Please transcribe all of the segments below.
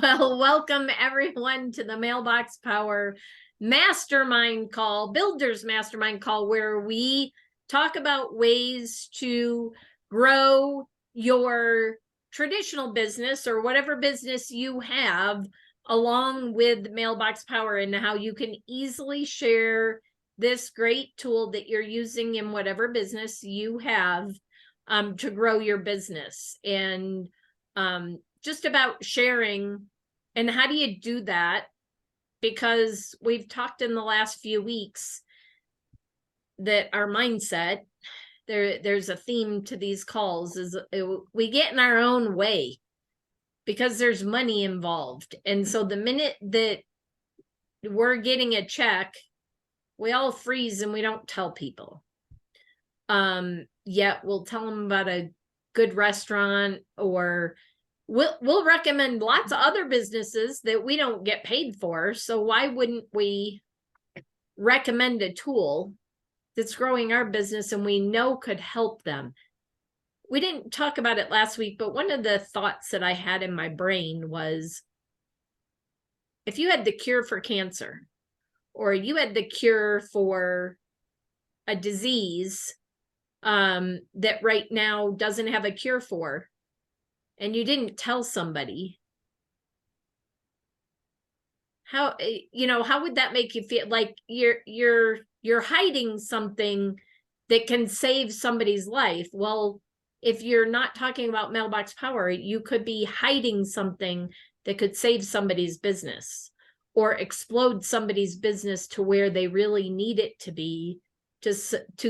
Well, welcome everyone to the Mailbox Power Mastermind call, Builders Mastermind call, where we talk about ways to grow your traditional business or whatever business you have along with Mailbox Power, and how you can easily share this great tool that you're using in whatever business you have to grow your business. And just about sharing. And how do you do that? Because we've talked in the last few weeks that our mindset, there's a theme to these calls, is we get in our own way because there's money involved. And so the minute that we're getting a check, we all freeze and we don't tell people. Yet we'll tell them about a good restaurant, or we'll recommend lots of other businesses that we don't get paid for. So why wouldn't we recommend a tool that's growing our business and we know could help them? We didn't talk about it last week, but one of the thoughts that I had in my brain was, if you had the cure for cancer, or you had the cure for a disease that right now doesn't have a cure for, and you didn't tell somebody, how would that make you feel? Like you're hiding something that can save somebody's life. Well, if you're not talking about Mailbox Power, you could be hiding something that could save somebody's business or explode somebody's business to where they really need it to be to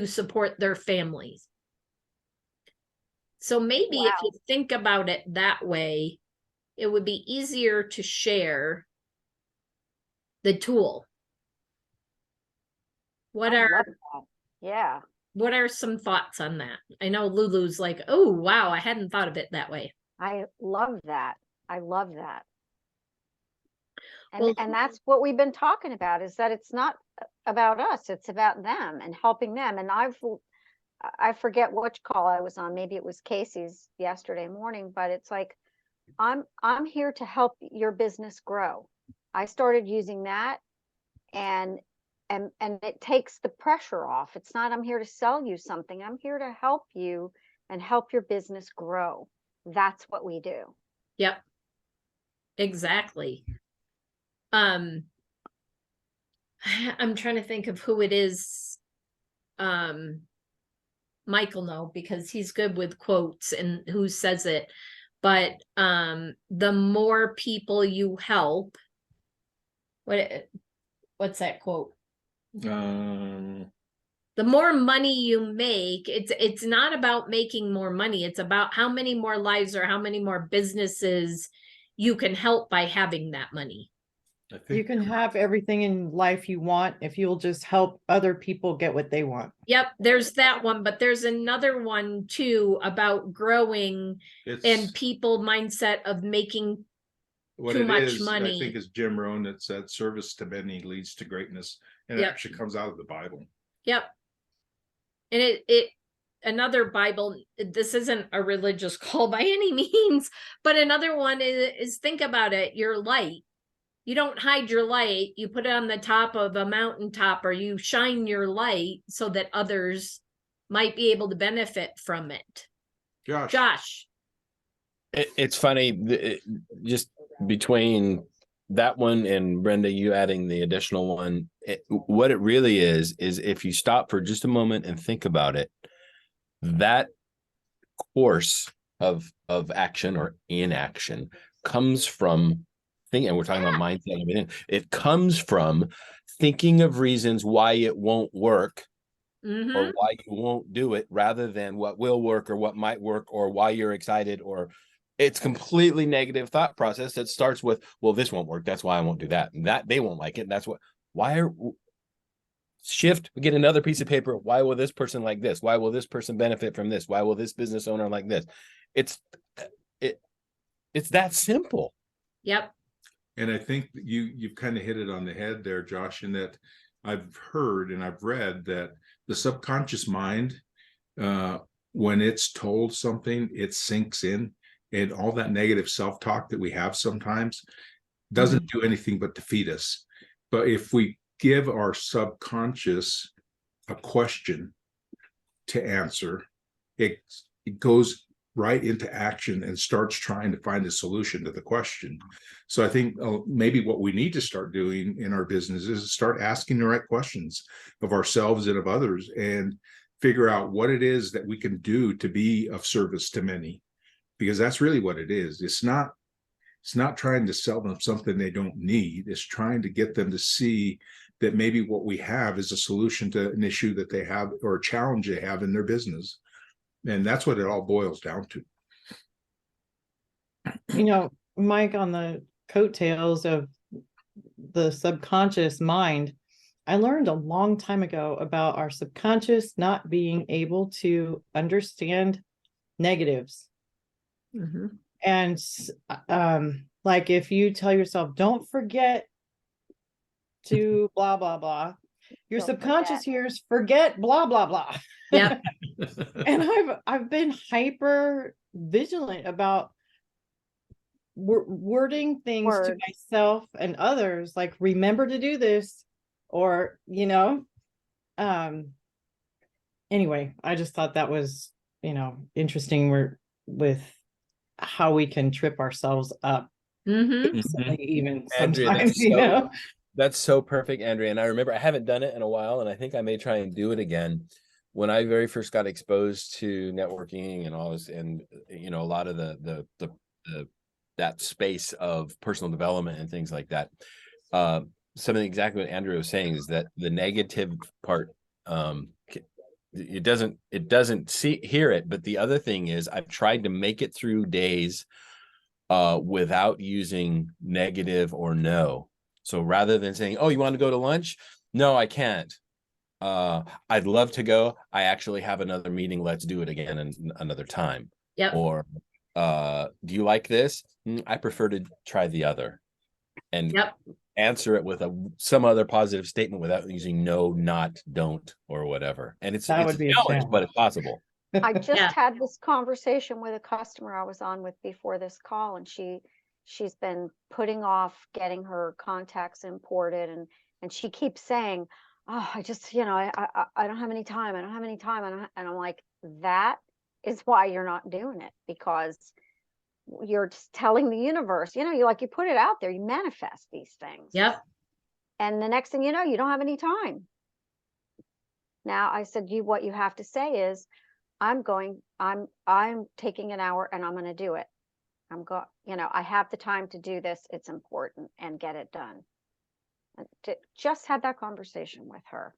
support their families. So maybe if you think about it that way, it would be easier to share the tool. What are some thoughts on that? I know Lulu's like, oh, wow, I hadn't thought of it that way. I love that. And that's what we've been talking about, is that it's not about us, it's about them and helping them. And I forget which call I was on. Maybe it was Casey's yesterday morning, but it's like, I'm here to help your business grow. I started using that, and it takes the pressure off. It's not, I'm here to sell you something. I'm here to help you and help your business grow. That's what we do. Yep. Exactly. I'm trying to think of who it is. Michael know, because he's good with quotes and who says it. But the more people you help, what's that quote? The more money you make, it's not about making more money. It's about how many more lives or how many more businesses you can help by having that money. I think you can have everything in life you want if you'll just help other people get what they want. Yep, there's that one, but there's another one too about growing and people mindset of making too much money. I think it's Jim Rohn that said service to many leads to greatness, and it actually comes out of the Bible. Yep. And another Bible, this isn't a religious call by any means, but another one is think about it, your light. You don't hide your light, you put it on the top of a mountaintop, or you shine your light so that others might be able to benefit from it. Josh. It's funny, just between that one and Brenda, you adding the additional one, what it really is if you stop for just a moment and think about it, that course of action or inaction comes from thinking, and we're talking about mindset and everything. It comes from thinking of reasons why it won't work, or why you won't do it, rather than what will work or what might work or why you're excited. Or it's completely negative thought process that starts with, well, this won't work, that's why I won't do that, and that they won't like it. That's what, shift, we get another piece of paper. Why will this person like this? Why will this person benefit from this? Why will this business owner like this? It's that simple. Yep. And I think you've kind of hit it on the head there, Josh, in that I've heard and I've read that the subconscious mind, when it's told something, it sinks in. and all that negative self-talk that we have sometimes doesn't do anything but defeat us. But if we give our subconscious a question to answer, it goes right into action and starts trying to find a solution to the question. So I think maybe what we need to start doing in our business is start asking the right questions of ourselves and of others, and figure out what it is that we can do to be of service to many, because that's really what it is. It's not trying to sell them something they don't need. It's trying to get them to see that maybe what we have is a solution to an issue that they have, or a challenge they have in their business. And that's what it all boils down to. You know, Mike, on the coattails of the subconscious mind, I learned a long time ago about our subconscious not being able to understand negatives. And like if you tell yourself, don't forget to blah, blah, blah, your Don't subconscious forget. hears forget blah, blah, blah. Yeah. And I've been hyper vigilant about wording things to Words. myself and others, like remember to do this, or anyway, I just thought that was interesting with how we can trip ourselves up even Andrea, sometimes. that's so perfect, Andrea. And I remember I haven't done it in a while, and I think I may try and do it again. When I very first got exposed to networking and all this, and a lot of the that space of personal development and things like that, something exactly what Andrea was saying is that the negative part, it doesn't hear it. But the other thing is, I've tried to make it through days without using negative or no. So rather than saying, oh, you want to go to lunch? No, I can't. I'd love to go. I actually have another meeting. Let's do it again another time. Yep. Or do you like this? I prefer to try the other. And answer it with some other positive statement without using no, not, don't, or whatever. And it's That would be a challenge, challenge. but it's possible. I just Yeah. had this conversation with a customer I was on with before this call, and she's been putting off getting her contacts imported, and she keeps saying, oh, I just, I don't have any time. I don't have any time. And I'm like, that is why you're not doing it, because you're just telling the universe, you put it out there, you manifest these things. Yep. And the next thing you know, you don't have any time. Now I said, what you have to say is, I'm taking an hour and I'm going to do it. I have the time to do this. It's important, and get it done. Just had that conversation with her.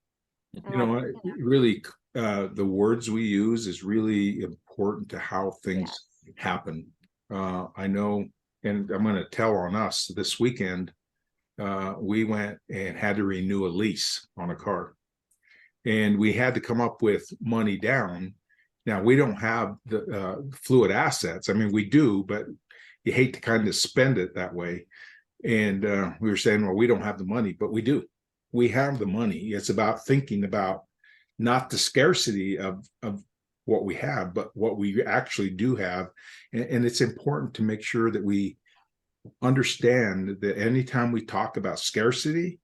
Really, the words we use is really important to how things happen. I know, and I'm going to tell on us this weekend, we went and had to renew a lease on a car, and we had to come up with money down. Now, we don't have the fluid assets. I mean, we do, but you hate to kind of spend it that way. And we were saying, well, we don't have the money, but we do. We have the money. It's about thinking about not the scarcity of what we have, but what we actually do have. And it's important to make sure that we understand that anytime we talk about scarcity,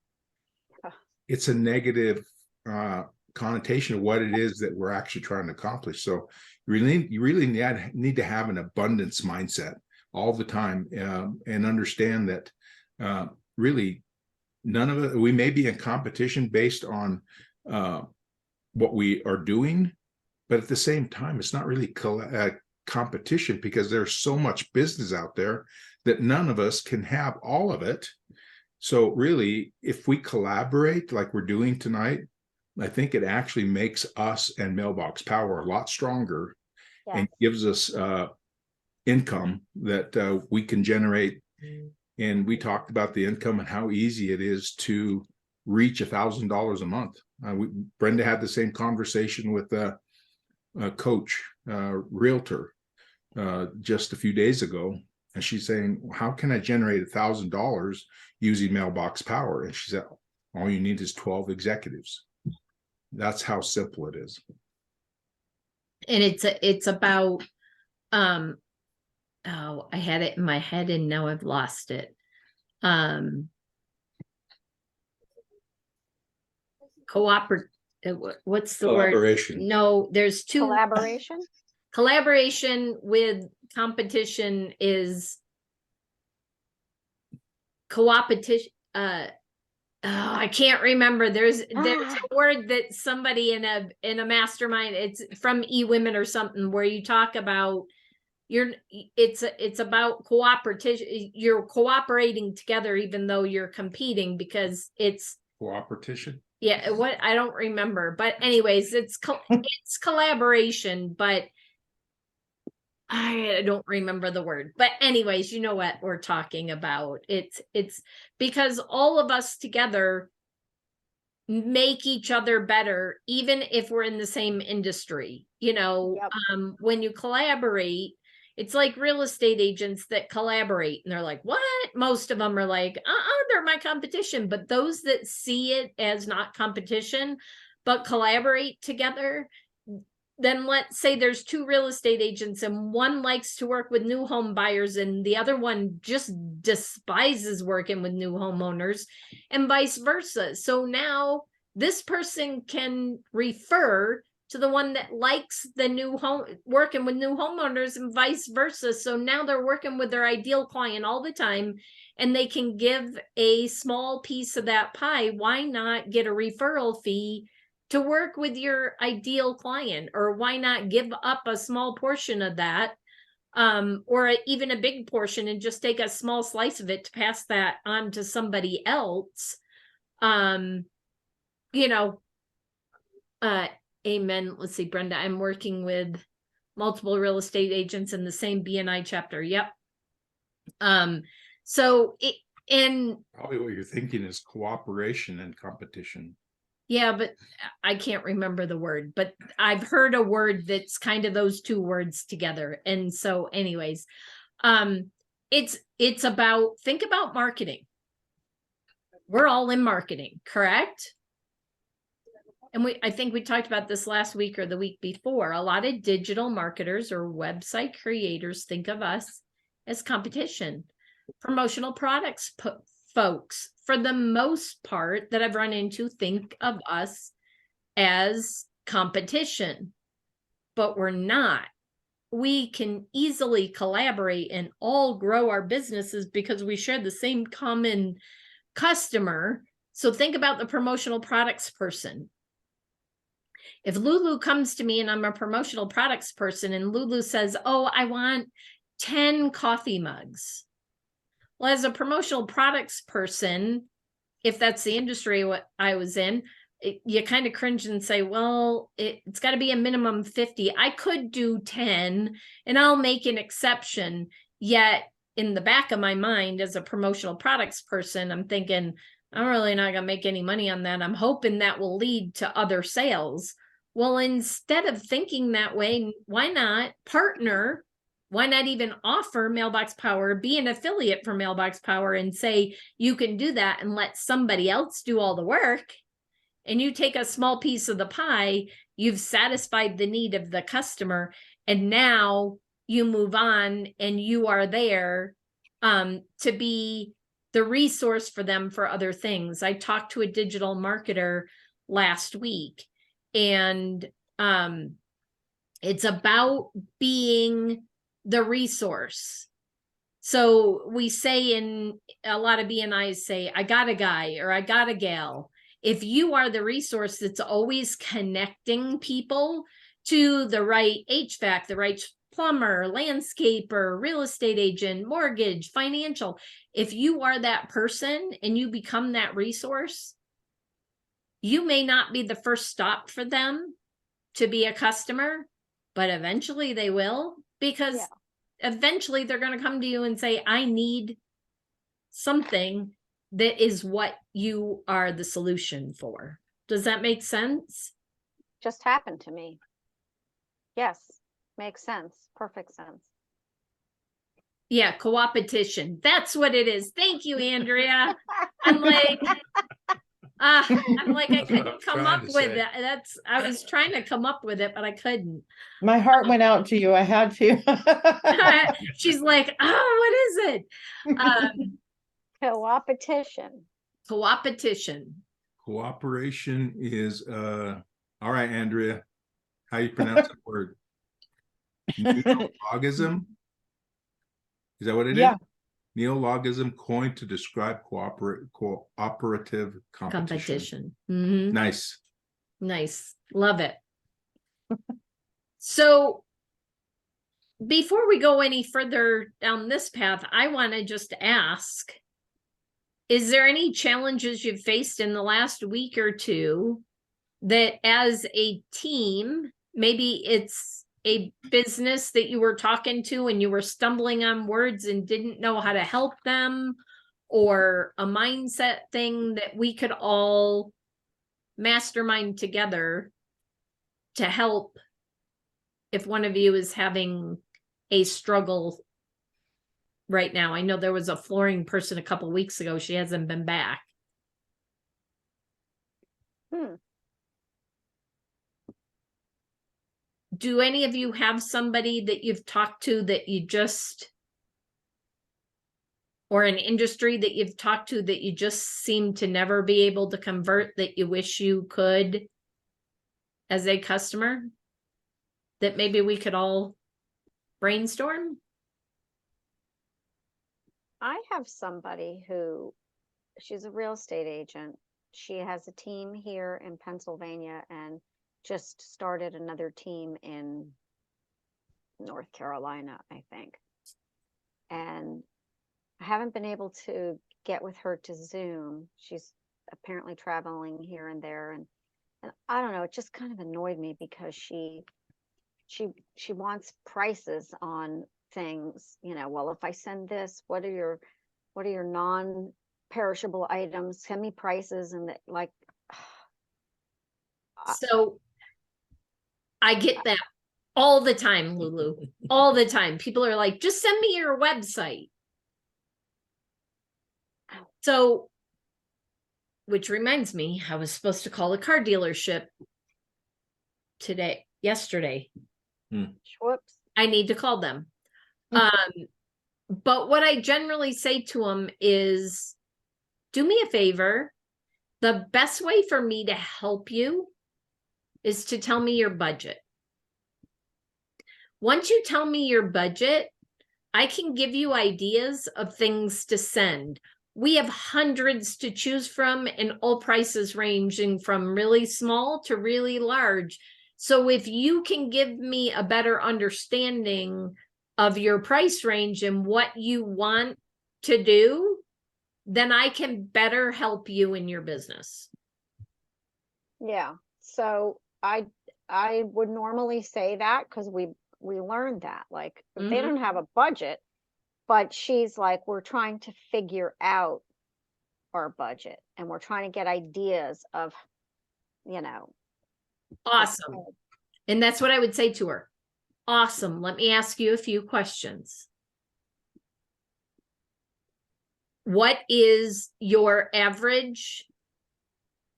it's a negative connotation of what it is that we're actually trying to accomplish. So you really need to have an abundance mindset all the time, and understand that really none of it, we may be in competition based on what we are doing, but at the same time, it's not really competition, because there's so much business out there that none of us can have all of it. So really, if we collaborate like we're doing tonight, I think it actually makes us and Mailbox Power a lot stronger, and gives us income that we can generate. And we talked about the income and how easy it is to reach $1,000 a month. Brenda had the same conversation with a coach, realtor, just a few days ago. And she's saying, how can I generate $1,000 using Mailbox Power? And she said, all you need is 12 executives. That's how simple it is. And it's about Oh, I had it in my head and now I've lost it. What's the word? Collaboration. No, there's two. Collaboration? Collaboration with competition is coopetition. I can't remember. There's a word that somebody in a mastermind, it's from eWomen or something, where you talk about it's about coopetition. You're cooperating together even though you're competing, because it's Cooperation. yeah, what I don't remember, but anyways, it's collaboration, but I don't remember the word. But anyways, you know what we're talking about. It's because all of us together make each other better, even if we're in the same industry. Yep. When you collaborate, it's like real estate agents that collaborate and they're like, what? Most of them are like, they're my competition. But those that see it as not competition, but collaborate together, then let's say there's two real estate agents and one likes to work with new home buyers and the other one just despises working with new homeowners, and vice versa. So now this person can refer to the one that likes the new home, working with new homeowners, and vice versa. So now they're working with their ideal client all the time, and they can give a small piece of that pie. Why not get a referral fee to work with your ideal client? Or why not give up a small portion of that, or even a big portion, and just take a small slice of it to pass that on to somebody else? Amen. Let's see, Brenda, I'm working with multiple real estate agents in the same BNI chapter. Yep. So Probably what you're thinking is cooperation and competition. yeah, but I can't remember the word, but I've heard a word that's kind of those two words together. And so anyways, it's about, think about marketing. We're all in marketing, correct? And I think we talked about this last week or the week before. A lot of digital marketers or website creators think of us as competition. Promotional products folks, for the most part that I've run into, think of us as competition, but we're not. We can easily collaborate and all grow our businesses because we share the same common customer. So think about the promotional products person. If Lulu comes to me and I'm a promotional products person and Lulu says, oh, I want 10 coffee mugs. Well, as a promotional products person, if that's the industry what I was in, you kind of cringe and say, well, it's got to be a minimum 50. I could do 10 and I'll make an exception. Yet in the back of my mind as a promotional products person, I'm thinking, I'm really not going to make any money on that. I'm hoping that will lead to other sales. Well, instead of thinking that way, why not partner? Why not even offer Mailbox Power, be an affiliate for Mailbox Power and say, you can do that and let somebody else do all the work. And you take a small piece of the pie, you've satisfied the need of the customer. And now you move on and you are there to be the resource for them for other things. I talked to a digital marketer last week, and it's about being the resource. So we say in a lot of BNIs say, I got a guy or I got a gal. If you are the resource that's always connecting people to the right HVAC, the right plumber, landscaper, real estate agent, mortgage, financial, if you are that person and you become that resource, you may not be the first stop for them to be a customer, but eventually they will, because eventually they're going to come to you and say, I need something that is what you are the solution for. Does that make sense? Just happened to me. Yes, makes sense. Perfect sense. Yeah, coopetition. That's what it is. Thank you, Andrea. I'm like, I'm like, I That's what I'm couldn't come trying up to with say. it. I was trying to come up with it, but I couldn't. My heart went out to you. I had to. She's like, oh, what is it? Co-opetition. Co-opetition. Cooperation is, all right, Andrea, how you pronounce the word? Neologism? Is that what it is? Yeah. Neologism coined to describe cooperative competition. Competition. Mhm. Nice. Nice. Love it. So before we go any further down this path, I want to just ask, is there any challenges you've faced in the last week or two that as a team, maybe it's a business that you were talking to and you were stumbling on words and didn't know how to help them, or a mindset thing that we could all mastermind together to help if one of you is having a struggle right now? I know there was a flooring person a couple weeks ago. She hasn't been back. Do any of you have somebody that you've talked to that you just, or an industry that you've talked to that you just seem to never be able to convert, that you wish you could as a customer, that maybe we could all brainstorm? I have somebody who, she's a real estate agent. She has a team here in Pennsylvania and just started another team in North Carolina, I think. And I haven't been able to get with her to Zoom. She's apparently traveling here and there. And I don't know, it just kind of annoyed me because she wants prices on things, you know. Well, if I send this, what are your non-perishable items? Send me prices. And like, So I get that all the time, Lulu, all the time. People are like, just send me your website. So, which reminds me, I was supposed to call a car dealership yesterday. whoops. I need to call them. But what I generally say to them is, do me a favor. The best way for me to help you is to tell me your budget. Once you tell me your budget, I can give you ideas of things to send. We have hundreds to choose from, and all prices ranging from really small to really large. So if you can give me a better understanding of your price range and what you want to do, then I can better help you in your business. Yeah. So I would normally say that because we learned that, like, they don't have a budget, but she's like, we're trying to figure out our budget and we're trying to get ideas of, you know. Awesome. And that's what I would say to her. Awesome. Let me ask you a few questions. What is your average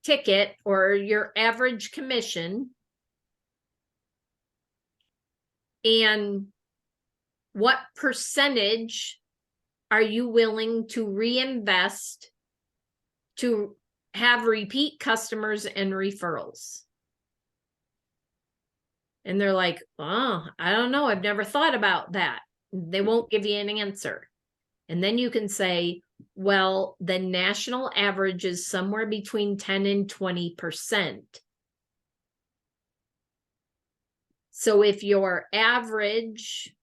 ticket or your average commission? And what percentage are you willing to reinvest to have repeat customers and referrals? And they're like, oh, I don't know. I've never thought about that. They won't give you an answer. And then you can say, well, the national average is somewhere between 10 and 20%. So if your average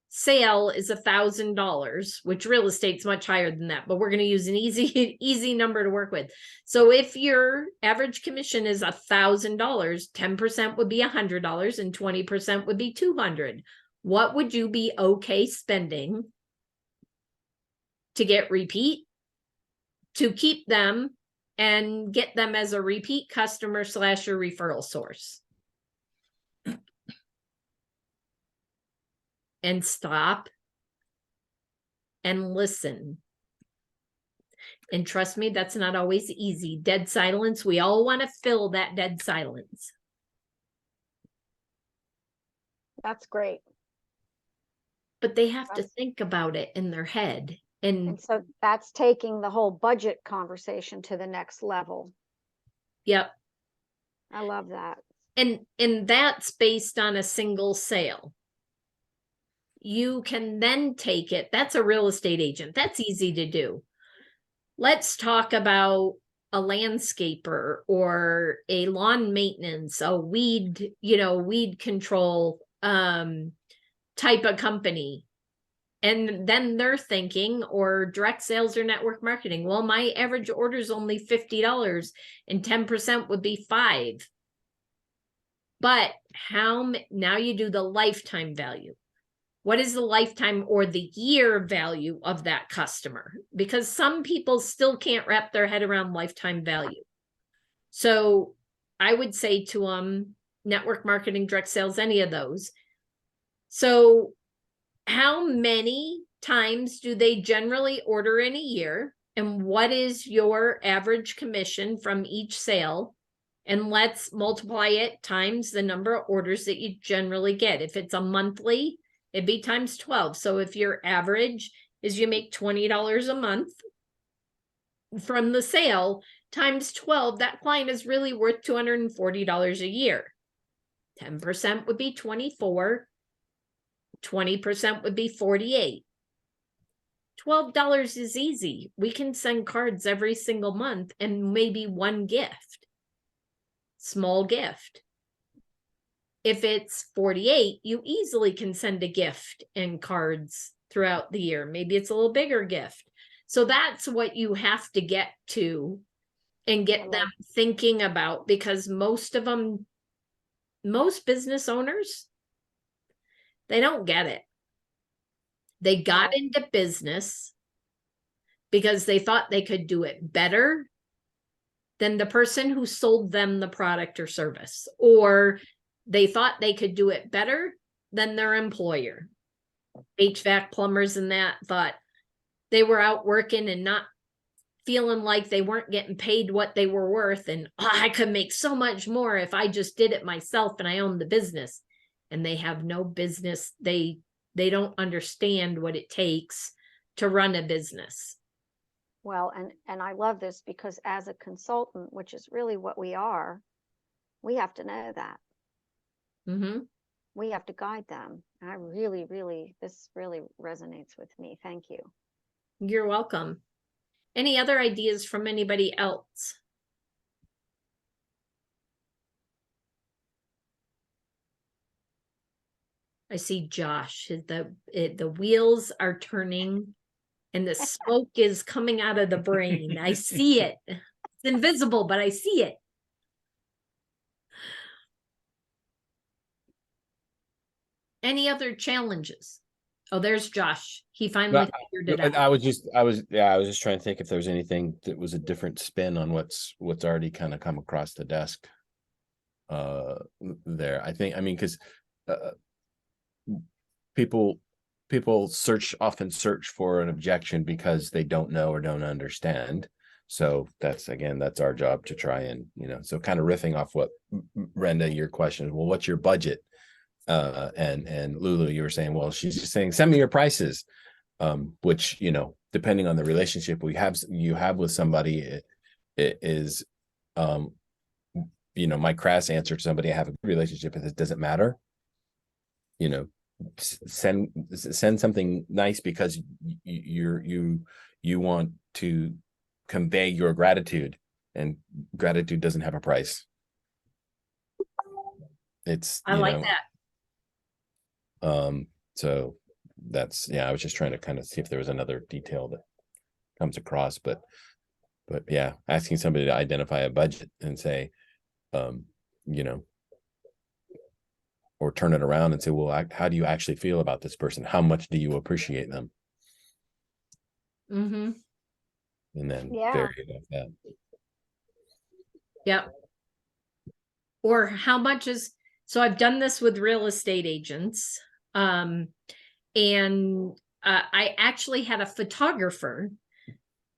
sale is $1,000, which real estate's much higher than that, but we're going to use an easy number to work with. So if your average commission is $1,000, 10% would be $100 and 20% would be $200. What would you be okay spending to get repeat, to keep them and get them as a repeat customer / your referral source? And stop and listen. And trust me, that's not always easy. Dead silence. We all want to fill that dead silence. That's great. But they have to That's- think about it in their head. And And so that's taking the whole budget conversation to the next level. yep. I love that. And that's based on a single sale. You can then take it. That's a real estate agent. That's easy to do. Let's talk about a landscaper or a lawn maintenance, a weed, weed control type of company. And then they're thinking, or direct sales or network marketing. Well, my average order is only $50 and 10% would be $5. But now you do the lifetime value. What is the lifetime or the year value of that customer? Because some people still can't wrap their head around lifetime value. So I would say to them, network marketing, direct sales, any of those. So how many times do they generally order in a year? And what is your average commission from each sale? And let's multiply it times the number of orders that you generally get. If it's a monthly, it'd be times 12. So if your average is you make $20 a month from the sale times 12, that client is really worth $240 a year. 10% would be 24. 20% would be 48. $12 is easy. We can send cards every single month and maybe one gift. Small gift. If it's 48, you easily can send a gift and cards throughout the year. Maybe it's a little bigger gift. So that's what you have to get to and get them thinking about, because most business owners, they don't get it. They got into business because they thought they could do it better than the person who sold them the product or service, or they thought they could do it better than their employer. HVAC plumbers and that thought they were out working and not feeling like they weren't getting paid what they were worth. And I could make so much more if I just did it myself and I owned the business. And they have no business. They don't understand what it takes to run a business. Well, and I love this because as a consultant, which is really what we are, we have to know that. Mm-hmm. We have to guide them. And this really resonates with me. Thank you. You're welcome. Any other ideas from anybody else? I see Josh. The wheels are turning and the smoke is coming out of the brain. I see it. It's invisible, but I see it. Any other challenges? Oh, there's Josh. He finally figured it out. I was just trying to think if there was anything that was a different spin on what's already kind of come across the desk there. Because people often search for an objection because they don't know or don't understand. So that's our job to try and, so kind of riffing off what Brenda, your question is, well, what's your budget? And Lulu, you were saying, well, she's just saying, send me your prices. Which, depending on the relationship you have with somebody, it is, my crass answer to somebody I have a relationship with, it doesn't matter. Send something nice because you want to convey your gratitude, and gratitude doesn't have a price. I like that. So that's, I was just trying to kind of see if there was another detail that comes across, but yeah, asking somebody to identify a budget and say, or turn it around and say, well, how do you actually feel about this person? How much do you appreciate them? Mm-hmm. And then vary it off that. Yep. Or how much is, so I've done this with real estate agents. I actually had a photographer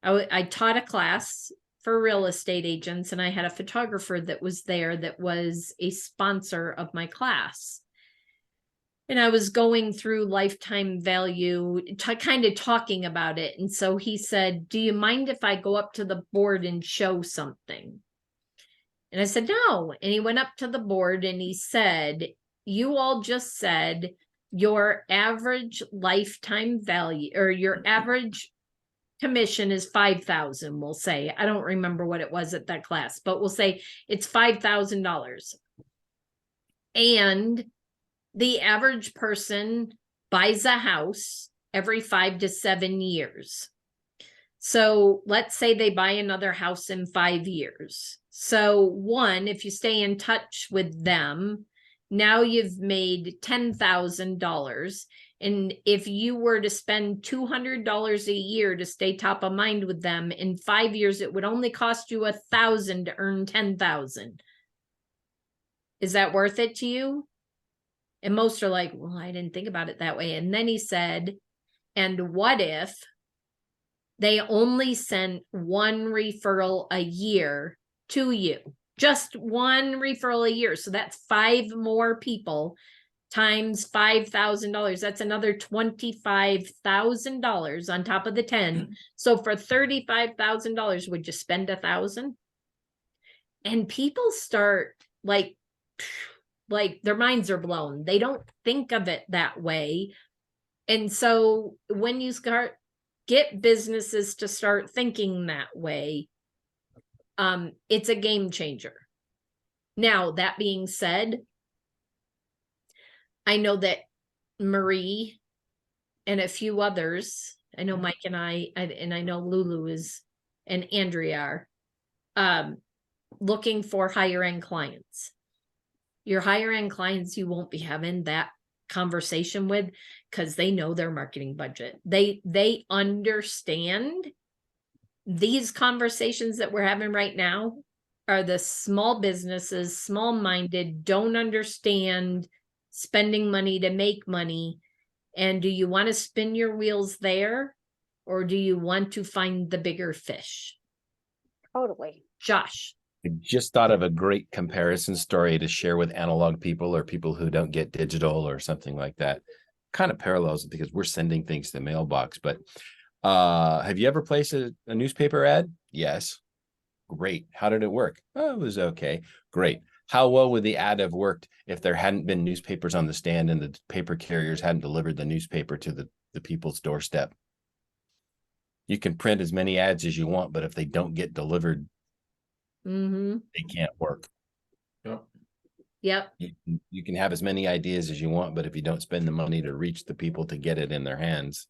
I taught a class for real estate agents, and I had a photographer that was there that was a sponsor of my class. And I was going through lifetime value, kind of talking about it. And so he said, do you mind if I go up to the board and show something? And I said, no. And he went up to the board and he said, you all just said your average lifetime value, or your average commission is 5,000, we'll say. I don't remember what it was at that class, but we'll say it's $5,000. And the average person buys a house every 5 to 7 years. So let's say they buy another house in 5 years. So one, if you stay in touch with them, now you've made $10,000. And if you were to spend $200 a year to stay top of mind with them, in 5 years, it would only cost you $1,000 to earn 10,000. Is that worth it to you? And most are like, well, I didn't think about it that way. And then he said, and what if they only sent one referral a year to you? Just one referral a year. So that's 5 more people times $5,000. That's another $25,000 on top of the 10. So for $35,000, would you spend 1,000? And people start like their minds are blown. They don't think of it that way. And so when you get businesses to start thinking that way, it's a game changer. Now, that being said, I know that Marie and a few others, I know Mike and I know Lulu is, and Andrea are looking for higher end clients. Your higher end clients, you won't be having that conversation with because they know their marketing budget. They understand these conversations that we're having right now are the small businesses, small-minded, don't understand spending money to make money. And do you want to spin your wheels there, or do you want to find the bigger fish? Totally. Josh. I just thought of a great comparison story to share with analog people or people who don't get digital or something like that. Kind of parallels it because we're sending things to the mailbox. But have you ever placed a newspaper ad? Yes. Great. How did it work? Oh, it was okay. Great. How well would the ad have worked if there hadn't been newspapers on the stand and the paper carriers hadn't delivered the newspaper to the people's doorstep? You can print as many ads as you want, but if they don't get delivered, they can't work. Yep. You can have as many ideas as you want, but if you don't spend the money to reach the people to get it in their hands,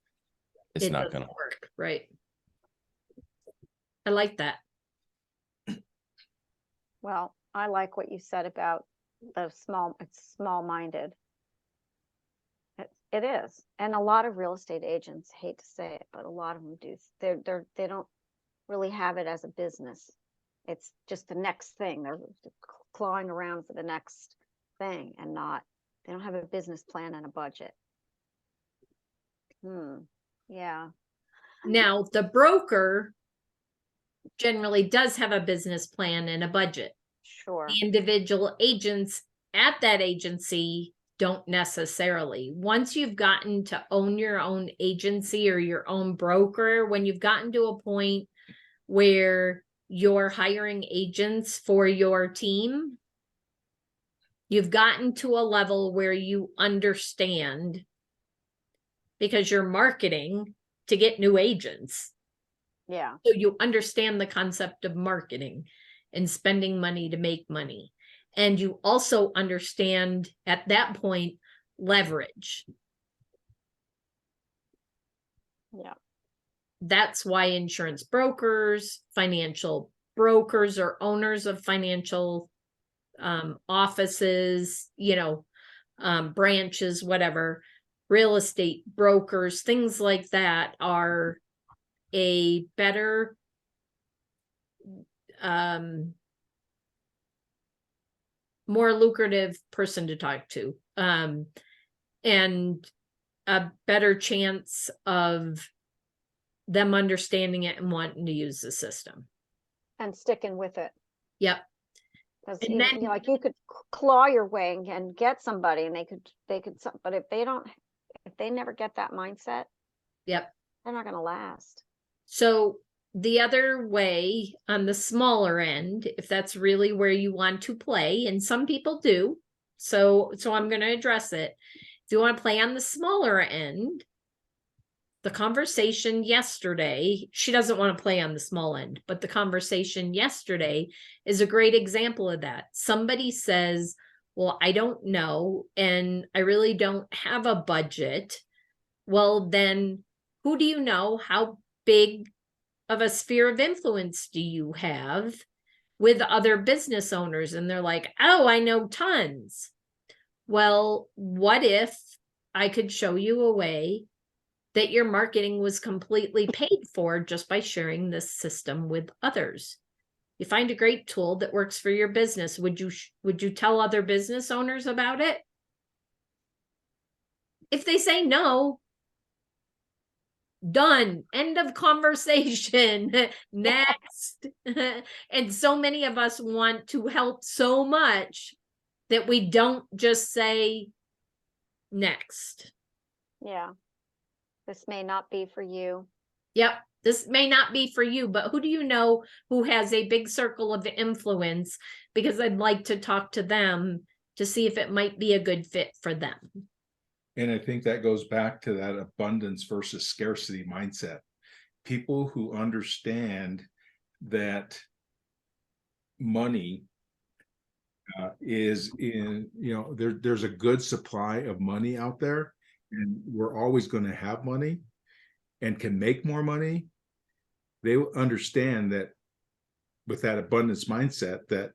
it's not going to work. Right. I like that. Well, I like what you said about it's small-minded. It is. And a lot of real estate agents, hate to say it, but a lot of them do. They don't really have it as a business. It's just the next thing. They're clawing around for the next thing and they don't have a business plan and a budget. Yeah. Now, the broker generally does have a business plan and a budget. Sure. The individual agents at that agency don't necessarily. Once you've gotten to own your own agency or your own broker, when you've gotten to a point where you're hiring agents for your team, you've gotten to a level where you understand, because you're marketing to get new agents. Yeah. So you understand the concept of marketing and spending money to make money. And you also understand at that point leverage. Yeah. That's why insurance brokers, financial brokers, or owners of financial offices, branches, whatever, real estate brokers, things like that are a better more lucrative person to talk to, and a better chance of them understanding it and wanting to use the system. And sticking with it. Yep. Because And you then- know, like you could claw your way and get somebody and they could, but if they never get that mindset, Yep. they're not going to last. So the other way on the smaller end, if that's really where you want to play, and some people do, so I'm going to address it. If you want to play on the smaller end, the conversation yesterday, she doesn't want to play on the small end, but the conversation yesterday is a great example of that. Somebody says, well, I don't know, and I really don't have a budget. Well, then who do you know? How big of a sphere of influence do you have with other business owners? And they're like, oh, I know tons. Well, what if I could show you a way that your marketing was completely paid for just by sharing this system with others? You find a great tool that works for your business. Would you tell other business owners about it? If they say no, done, end of conversation. Next. And so many of us want to help so much that we don't just say next. Yeah. This may not be for you. Yep, this may not be for you, but who do you know who has a big circle of influence? Because I'd like to talk to them to see if it might be a good fit for them. And I think that goes back to that abundance versus scarcity mindset. People who understand that money is in, there's a good supply of money out there, and we're always going to have money and can make more money. They understand that with that abundance mindset, that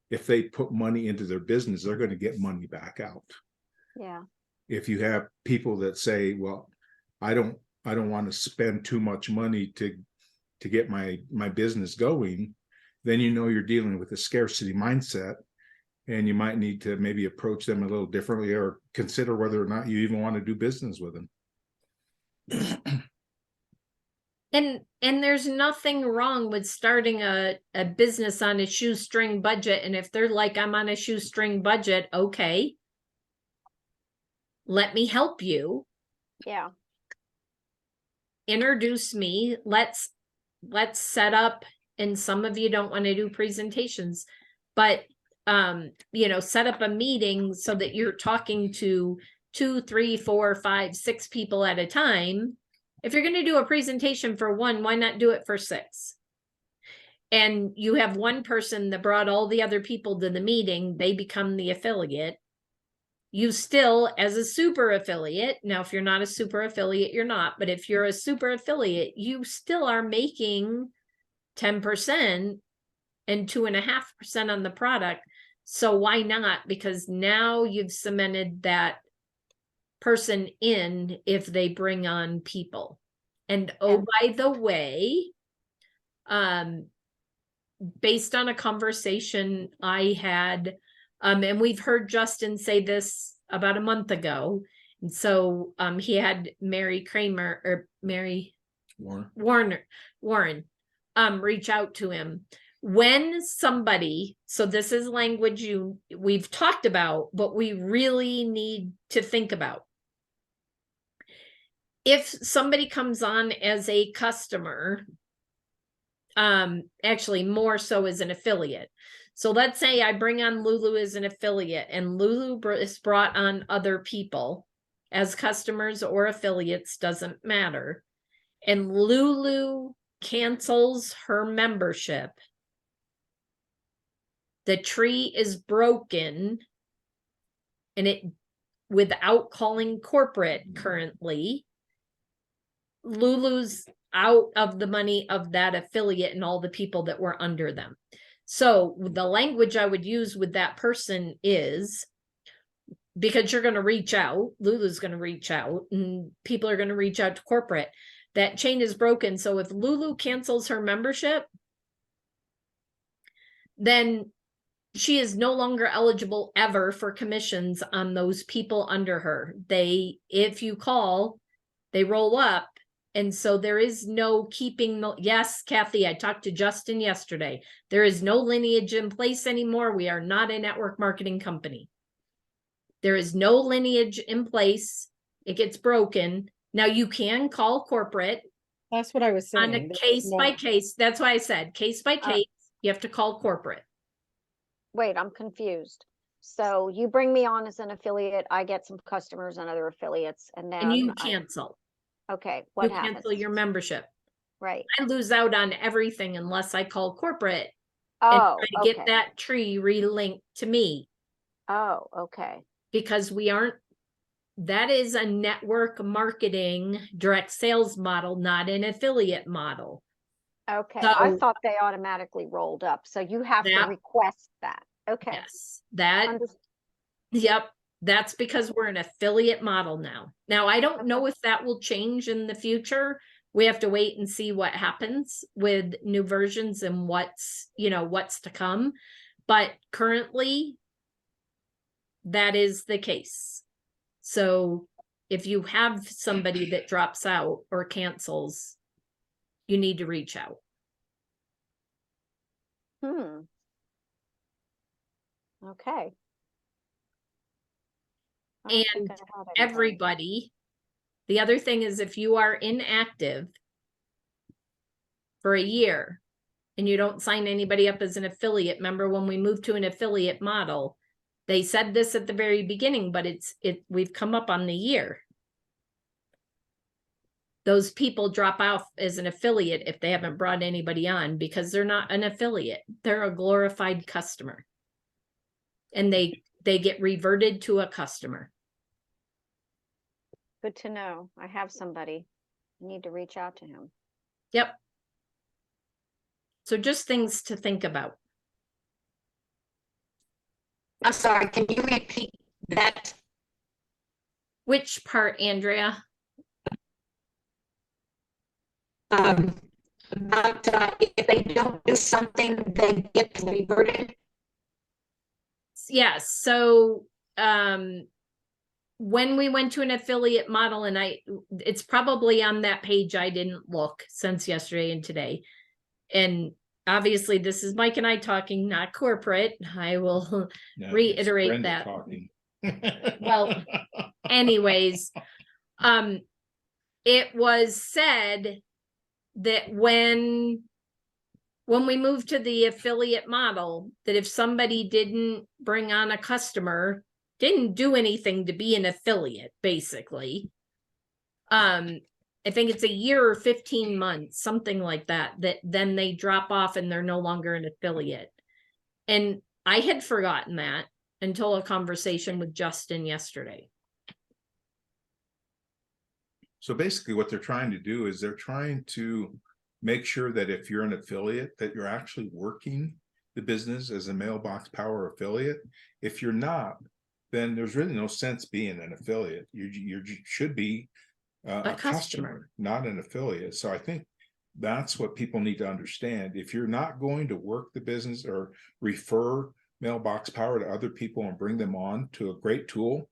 if they put money into their business, they're going to get money back out. Yeah. If you have people that say, well, I don't want to spend too much money to get my business going, then you're dealing with a scarcity mindset, and you might need to maybe approach them a little differently, or consider whether or not you even want to do business with them. And there's nothing wrong with starting a business on a shoestring budget. And if they're like, I'm on a shoestring budget, okay, let me help you. Yeah. Introduce me. Let's set up, and some of you don't want to do presentations, but set up a meeting so that you're talking to 2, 3, 4, 5, 6 people at a time. If you're going to do a presentation for one, why not do it for 6? And you have one person that brought all the other people to the meeting, they become the affiliate. You still, as a super affiliate, now if you're not a super affiliate, you're not, but if you're a super affiliate, you still are making 10% and 2.5% on the product. So why not? Because now you've cemented that person in if they bring on people. And oh, by the way, based on a conversation I had, and we've heard Justin say this about a month ago. And so he had Mary Warren reach out to him. When somebody, so this is language we've talked about, but we really need to think about. If somebody comes on as a customer, actually more so as an affiliate. So let's say I bring on Lulu as an affiliate, and Lulu is brought on other people as customers or affiliates, doesn't matter. And Lulu cancels her membership. The tree is broken, and it, without calling corporate currently, Lulu's out of the money of that affiliate and all the people that were under them. So the language I would use with that person is, because you're going to reach out, Lulu's going to reach out, and people are going to reach out to corporate. That chain is broken. So if Lulu cancels her membership, then she is no longer eligible ever for commissions on those people under her. If you call, they roll up, And so there is no keeping the, yes, Kathy, I talked to Justin yesterday. There is no lineage in place anymore. We are not a network marketing company. There is no lineage in place. It gets broken. Now you can call corporate That's what I was saying. on a There was case by no- case. That's why I said case by case, you have to call corporate. Wait, I'm confused. So you bring me on as an affiliate, I get some customers and other affiliates, and then And you I- cancel. okay, You what happens? cancel your membership. Right. I lose out on everything unless I call corporate and Oh, try to get okay. that tree relinked to me, Oh, okay. because we aren't, that is a network marketing direct sales model, not an affiliate model. Okay. I So- thought they automatically rolled up. So you have to That- request that. Okay. Yes, that, Unders- yep, that's because we're an affiliate model now. Now, I don't know if that will change in the future. We have to wait and see what happens with new versions and what's, what's to come. But currently, that is the case. So if you have somebody that drops out or cancels, you need to reach out. Okay. I don't And think I had anybody. Everybody. The other thing is, if you are inactive for a year and you don't sign anybody up as an affiliate, remember when we moved to an affiliate model, they said this at the very beginning, but we've come up on the year. Those people drop off as an affiliate if they haven't brought anybody on, because they're not an affiliate. They're a glorified customer. And they get reverted to a customer. Good to know. I have somebody. I need to reach out to him. Yep. So just things to think about. I'm sorry, can you repeat that? Which part, Andrea? About if they don't do something, they get reverted? Yes. So when we went to an affiliate model, and it's probably on that page, I didn't look since yesterday and today. And obviously this is Mike and I talking, not corporate. I will No, it's reiterate Brenda that. talking. Well, anyways, it was said that when we moved to the affiliate model, that if somebody didn't bring on a customer, didn't do anything to be an affiliate, basically. I think it's a year or 15 months, something like that, that then they drop off and they're no longer an affiliate. And I had forgotten that until a conversation with Justin yesterday. So basically what they're trying to do is they're trying to make sure that if you're an affiliate, that you're actually working the business as a Mailbox Power affiliate. If you're not, then there's really no sense being an affiliate. You should be a customer, not an affiliate. So I think that's what people need to understand. If you're not going to work the business or refer Mailbox Power to other people and bring them on to a great tool,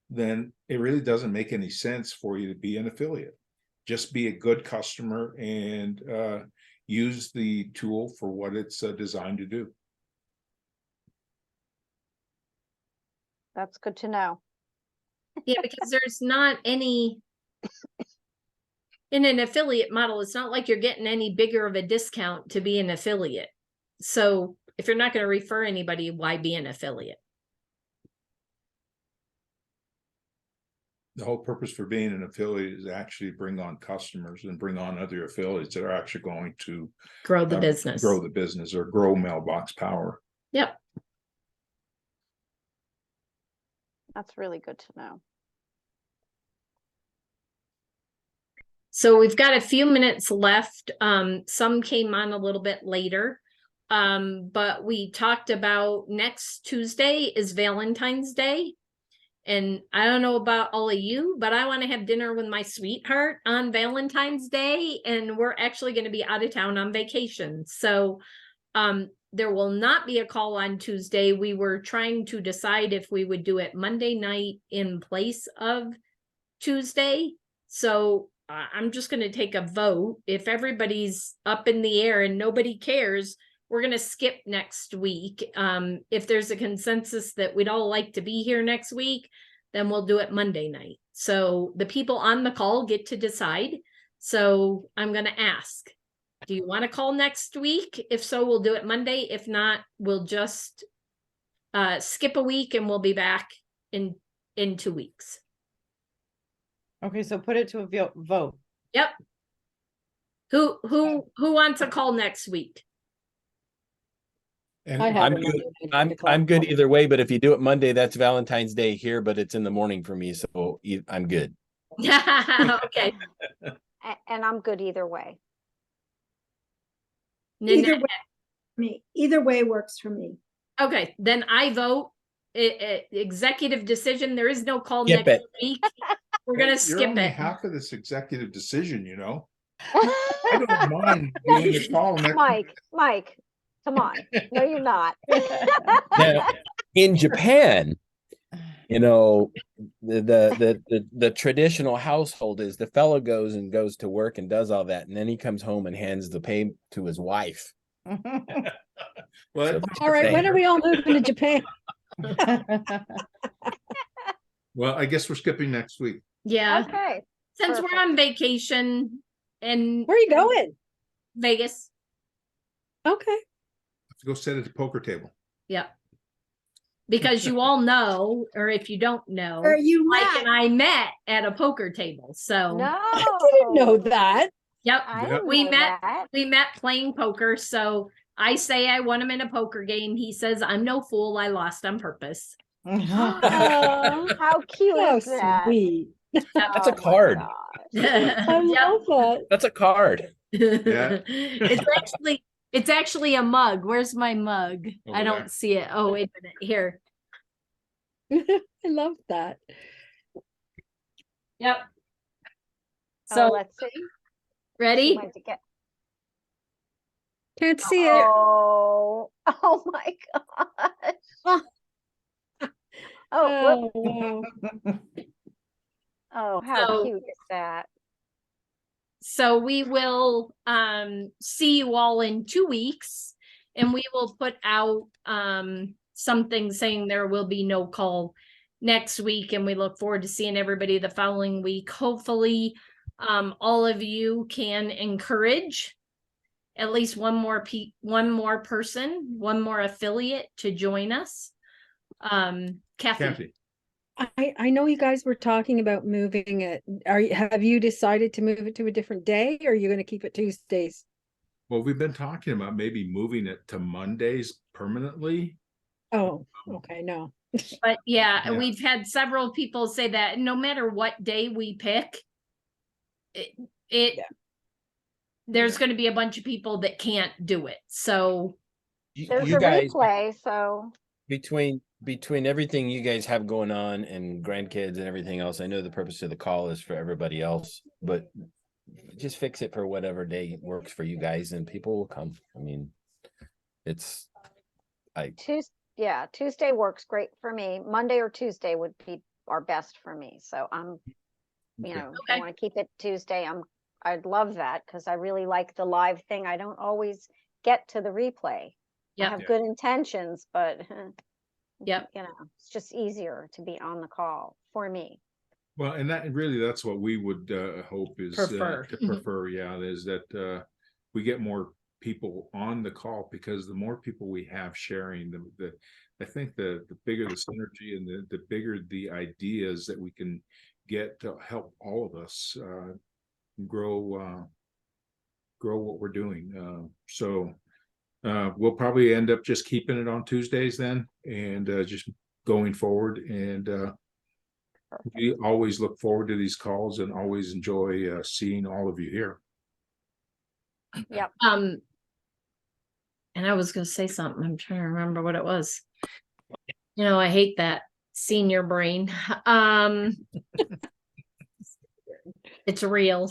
then it really doesn't make any sense for you to be an affiliate. Just be a good customer and use the tool for what it's designed to do. That's good to know. Yeah, because there's not any, in an affiliate model, it's not like you're getting any bigger of a discount to be an affiliate. So if you're not going to refer anybody, why be an affiliate? The whole purpose for being an affiliate is actually bring on customers and bring on other affiliates that are actually going to Grow the business. grow the business or grow Mailbox Power. Yep. That's really good to know. So we've got a few minutes left. Some came on a little bit later. But we talked about next Tuesday is Valentine's Day. And I don't know about all of you, but I want to have dinner with my sweetheart on Valentine's Day. And we're actually going to be out of town on vacation. So there will not be a call on Tuesday. We were trying to decide if we would do it Monday night in place of Tuesday. So I'm just gonna take a vote. If everybody's up in the air and nobody cares, we're gonna skip next week. If there's a consensus that we'd all like to be here next week, then we'll do it Monday night. So the people on the call get to decide. So I'm gonna ask, do you want to call next week? If so, we'll do it Monday. If not, we'll just skip a week and we'll be back in 2 weeks. Okay, so put it to a vote. Yep. Who wants a call next week? And I I'm have good. another I'm good either way, but if you do it Monday, that's Valentine's Day here, but it's in the morning for me, so I'm good. Okay. And I'm good either way. Nanette. Either way works for me. Okay, then I vote executive decision. There is no call Skip next it. week. We're gonna you're skip only it. half of this executive decision, you know. I don't mind doing the call next. Mike, come on. No, you're not. Now, in Japan, you know, the traditional household is the fellow goes to work and does all that, and then he comes home and hands the pay to his wife. Well, So- All right, when are we all moving to Japan? well, I guess we're skipping next week. Yeah, Okay. since we're on vacation in Where are you going? Vegas. Okay. Let's go sit at the poker table. Yep. Because you all know, or if you don't know, Or you Mike met. and I met at a poker table. So No. I didn't know that. yep, I Yep. didn't We know met- that. we met playing poker. So I say I won him in a poker game. He says I'm no fool. I lost on purpose. Aw, How cute how is that? sweet. That's a Oh my card. gosh. I Yep. love that. That's a card. Yeah. It's actually a mug. Where's my mug? Over I don't there. see it. Oh, wait a minute. Here. I love that. Yep. So So let's see. She ready? went to get. Can't see it. Oh, oh my gosh. Oh, whoop. Oh, wow. Oh, how So- cute is that? So we will see you all in 2 weeks, and we will put out something saying there will be no call next week, and we look forward to seeing everybody the following week. Hopefully all of you can encourage at least one more person, one more affiliate to join us. Kathy. Kathy, I know you guys were talking about moving it. Have you decided to move it to a different day, or are you going to keep it Tuesdays? well, we've been talking about maybe moving it to Mondays permanently. Oh, okay, no. But yeah, Yeah. we've had several people say that no matter what day we pick, Yeah. there's going to be a bunch of people that can't do it. So There's You a guys, replay, so between everything you guys have going on and grandkids and everything else, I know the purpose of the call is for everybody else, but just fix it for whatever day works for you guys and people will come. I mean, Tuesday works great for me. Monday or Tuesday would be our best for me. So I'm, Okay. if Okay. you want to keep it Tuesday, I'd love that because I really like the live thing. I don't always get to the replay. I Yep. have Yeah. good intentions, but Yep. it's just easier to be on the call for me. Well, and that's what we would hope is Prefer. to prefer. Yeah, is that we get more people on the call, because the more people we have sharing, I think the bigger the synergy and the bigger the ideas that we can get to help all of us grow what we're doing. So we'll probably end up just keeping it on Tuesdays then, and just going forward. And we always look forward to these calls and always enjoy seeing all of you here. Yep. And I was going to say something. I'm trying to remember what it was. I hate that senior brain. It's real.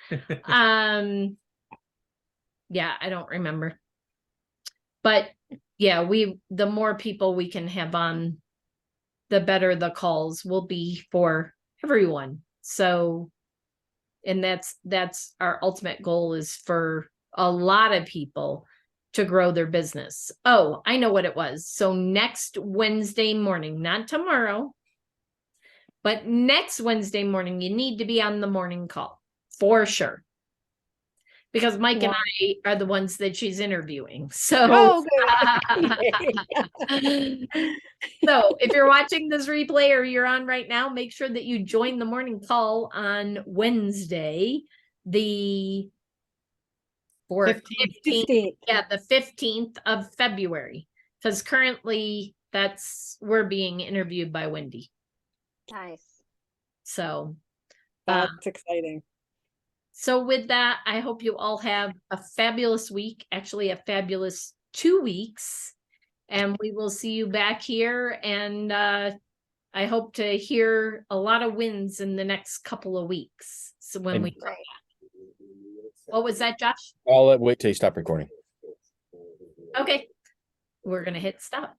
Yeah, I don't remember. But yeah, the more people we can have on, the better the calls will be for everyone. So And that's our ultimate goal, is for a lot of people to grow their business. Oh, I know what it was. So next Wednesday morning, not tomorrow, but next Wednesday morning, you need to be on the morning call for sure. Because Mike and I are the ones that she's interviewing. So, Oh, so if you're watching this replay or you're on right now, make sure that you join the morning call on Wednesday, the 15th. 15th. Yeah, the 15th of February. Because currently we're being interviewed by Wendy. Nice. So That's exciting. So with that, I hope you all have a fabulous week, actually a fabulous 2 weeks, and we will see you back here. And I hope to hear a lot of wins in the next couple of weeks. So when we come back. What was that, Josh? I'll wait till you stop recording. Okay, we're gonna hit stop.